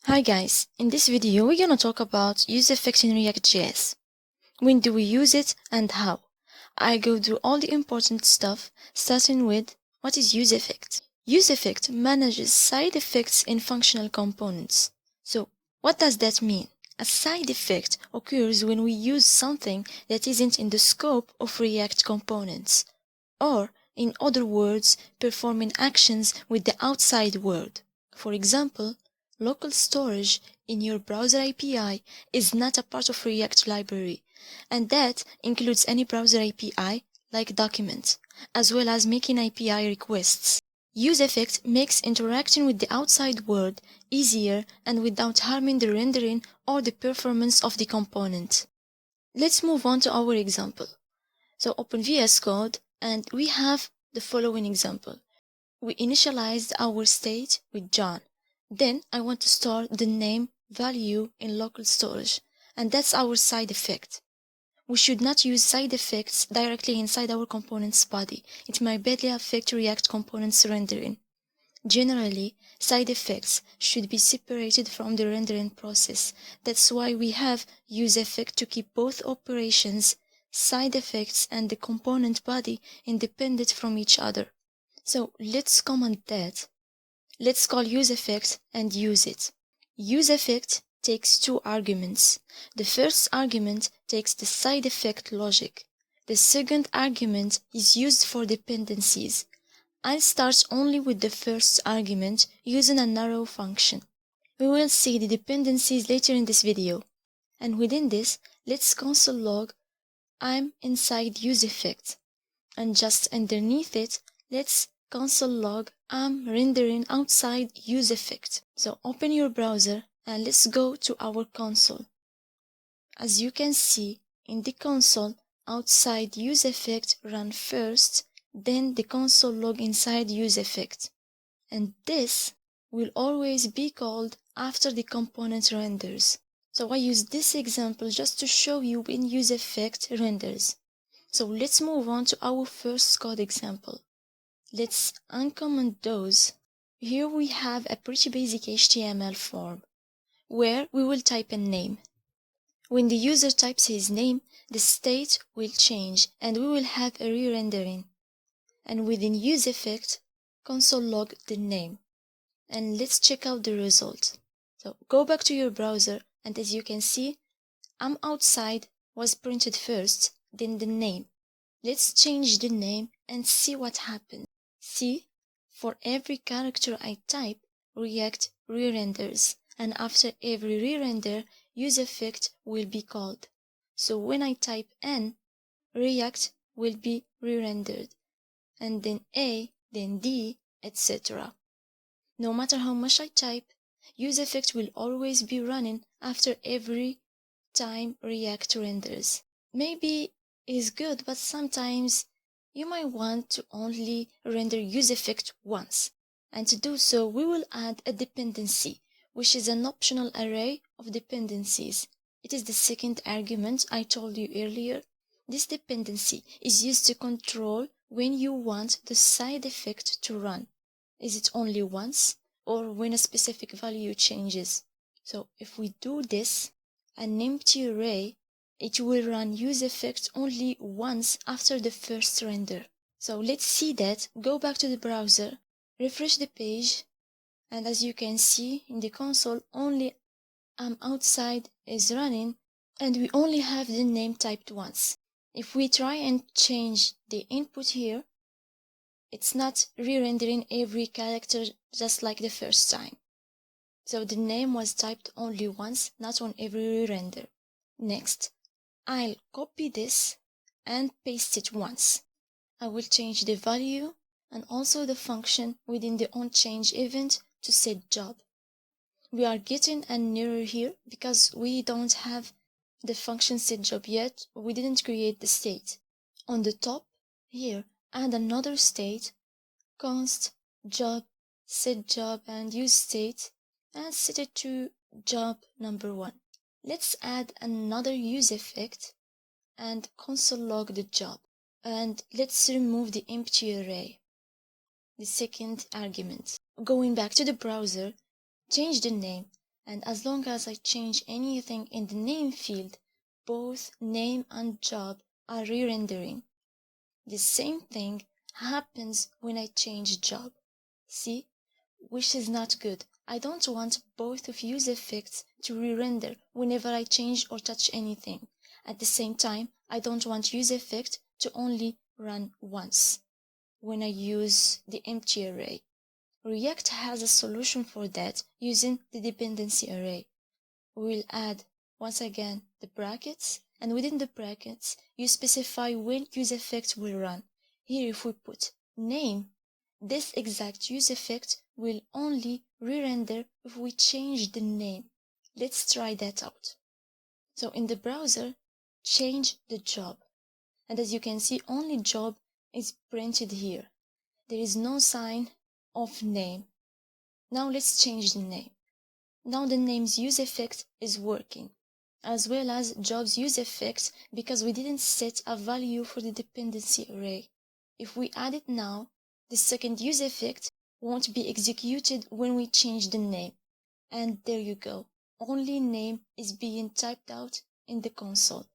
Hi guys, in this video we're gonna talk about UseEffect in React.js. When do we use it and how? I go through all the important stuff, starting with what is UseEffect. UseEffect manages side effects in functional components. So what does that mean? A side effect occurs when we use something that isn't in the scope of React components, or in other words, performing actions with the outside world. For example, local storage in your browser API is not a part of React library, and that includes any browser API like documents, as well as making API requests. UseEffect makes interacting with the outside world easier and without harming the rendering or the performance of the component. Let's move on to our example. So open VS Code and we have the following example. We initialized our state with John. Then I want to store the name value in local storage, and that's our side effect. We should not use side effects directly inside our component's body. It might badly affect React components rendering. Generally, side effects should be separated from the rendering process. That's why we have UseEffect to keep both operations, side effects and the component body, independent from each other. So let's comment that. Let's call UseEffect and use it. UseEffect takes two arguments. The first argument takes the side effect logic. The second argument is used for dependencies. I'll start only with the first argument using a narrow function. We will see the dependencies later in this video. And within this, let's console log I'm inside UseEffect. And just underneath it, let's console log I'm rendering outside UseEffect. So open your browser and let's go to our console. As you can see, in the console, outside UseEffect run first, then the console log inside UseEffect. And this will always be called after the component renders. So I use this example just to show you when UseEffect renders. So let's move on to our first code example. Let's uncomment those. Here we have a pretty basic HTML form where we will type a name. When the user types his name, the state will change and we will have a re-rendering. And within UseEffect, console log the name. And let's check out the result. So go back to your browser and as you can see, I'm outside was printed first, then the name. Let's change the name and see what happens. See, for every character I type, React re-renders, and after every re-render, UseEffect will be called. So when I type N, React will be re-rendered, and then A, then D, etc. No matter how much I type, UseEffect will always be running after every time React renders. Maybe it's good, but sometimes you might want to only render UseEffect once. And to do so, we will add a dependency, which is an optional array of dependencies. It is the second argument I told you earlier. This dependency is used to control when you want the side effect to run. Is it only once or when a specific value changes? So if we do this, an empty array, it will run UseEffect only once after the first render. So let's see that. Go back to the browser, refresh the page, and as you can see in the console, only I'm outside is running and we only have the name typed once. If we try and change the input here, it's not re-rendering every character just like the first time. So the name was typed only once, not on every re-render. Next, I'll copy this and paste it once. I will change the value and also the function within the onChange event to set job. We are getting an error here because we don't have the function setJob yet. We didn't create the state. On the top here, add another state, const job setJob and useState, and set it to job number 1. Let's add another UseEffect and console log the job. And let's remove the empty array, the second argument. Going back to the browser, change the name And as long as I change anything in the name field, both name and job are re-rendering. The same thing happens when I change job. See? Which is not good. I don't want both of UseEffects to re-render whenever I change or touch anything. At the same time, I don't want UseEffect to only run once when I use the empty array. React has a solution for that using the dependency array. We'll add, once again, the brackets, and within the brackets, you specify when UseEffect will run. Here, if we put name, this exact UseEffect will only re-render if we change the name. Let's try that out. So in the browser, change the job. And as you can see, only job is printed here. There is no sign of name. Now let's change the name. Now the name's UseEffect is working, as well as job's UseEffect, because we didn't set a value for the dependency array. If we add it now, the second UseEffect won't be executed when we change the name. And there you go. Only name is being typed out in the console.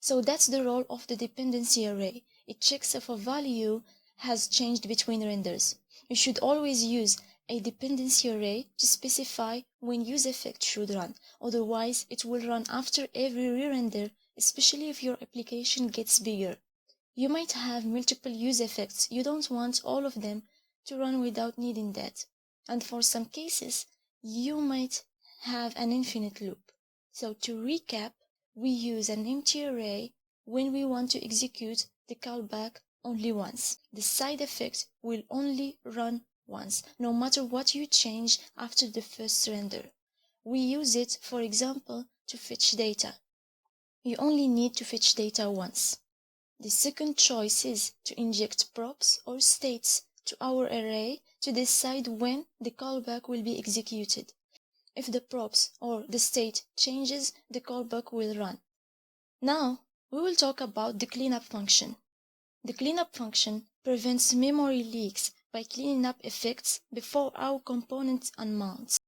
So that's the role of the dependency array. It checks if a value has changed between renders. You should always use a dependency array to specify when UseEffect should run. Otherwise, it will run after every re-render, especially if your application gets bigger. You might have multiple UseEffects. You don't want all of them to run without needing that. And for some cases, you might have an infinite loop. So to recap, we use an empty array when we want to execute the callback only once. The side effect will only run once, no matter what you change after the first render. We use it, for example, to fetch data. You only need to fetch data once. The second choice is to inject props or states to our array to decide when the callback will be executed. If the props or the state changes, the callback will run. Now, we will talk about the cleanup function. The cleanup function prevents memory leaks by cleaning up effects before our component unmounts.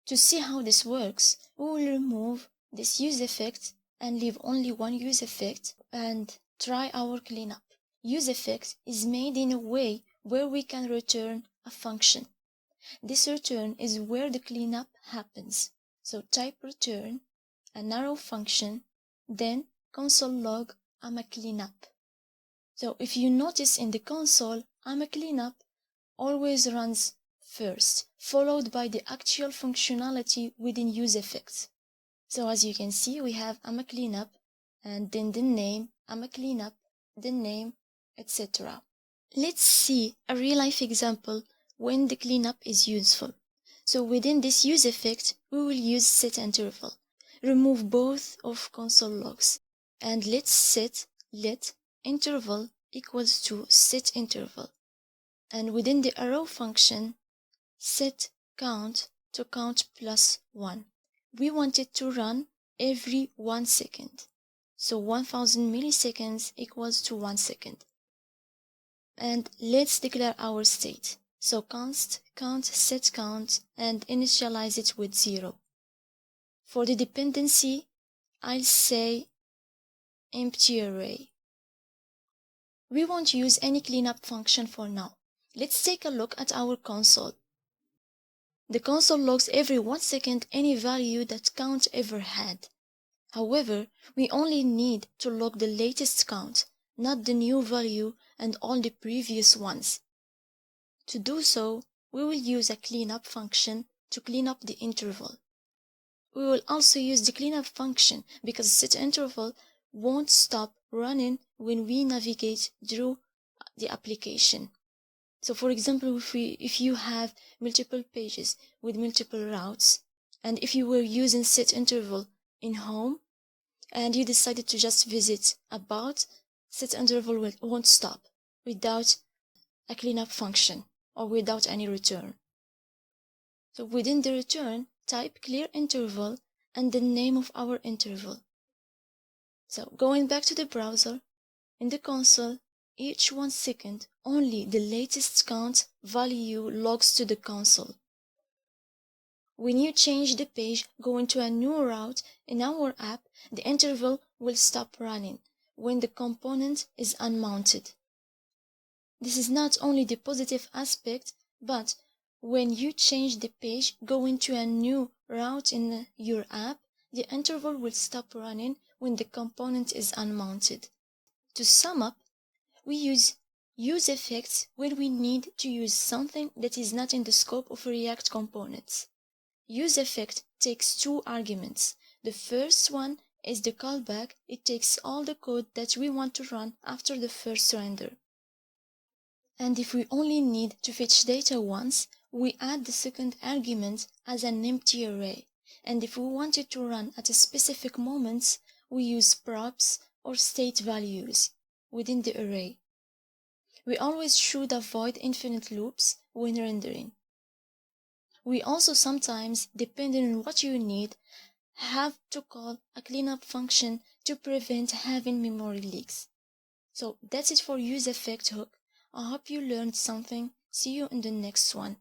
To see how this works, we will remove this UseEffect and leave only one UseEffect and try our cleanup. UseEffect is made in a way where we can return a function. This return is where the cleanup happens. So type return, an arrow function, then console log I'm a cleanup. So if you notice in the console, I'm a cleanup always runs first, followed by the actual functionality within UseEffect. So as you can see, we have I'm a cleanup, and then the name, I'm a cleanup, the name, etc. Let's see a real-life example when the cleanup is useful. So within this UseEffect, we will use setInterval. Remove both of console logs, and let's set let interval equals to setInterval. And within the arrow function, set count to count plus 1. We want it to run every 1 second. So 1000 milliseconds equals to 1 second. And let's declare our state. So const count set count and initialize it with 0. For the dependency, I'll say empty array. We won't use any cleanup function for now. Let's take a look at our console. The console logs every 1 second any value that count ever had. However, we only need to log the latest count, not the new value and all the previous ones. To do so, we will use a cleanup function to clean up the interval. We will also use the cleanup function because setInterval won't stop running when we navigate through the application. So for example, if you have multiple pages with multiple routes, and if you were using setInterval in home, and you decided to just visit about, setInterval won't stop without a cleanup function or without any return. So within the return, type clear interval and the name of our interval. So going back to the browser, in the console, each 1 second, only the latest count value logs to the console. When you change the page going to a new route in our app, the interval will stop running when the component is unmounted. This is not only the positive aspect, but when you change the page going to a new route in your app, the interval will stop running when the component is unmounted. To sum up, we use UseEffects when we need to use something that is not in the scope of React components. UseEffect takes two arguments. The first one is the callback. It takes all the code that we want to run after the first render. And if we only need to fetch data once, we add the second argument as an empty array. And if we want it to run at a specific moment, we use props or state values within the array. We always should avoid infinite loops when rendering. We also sometimes, depending on what you need, have to call a cleanup function to prevent having memory leaks. So that's it for UseEffect hook. I hope you learned something. See you in the next one.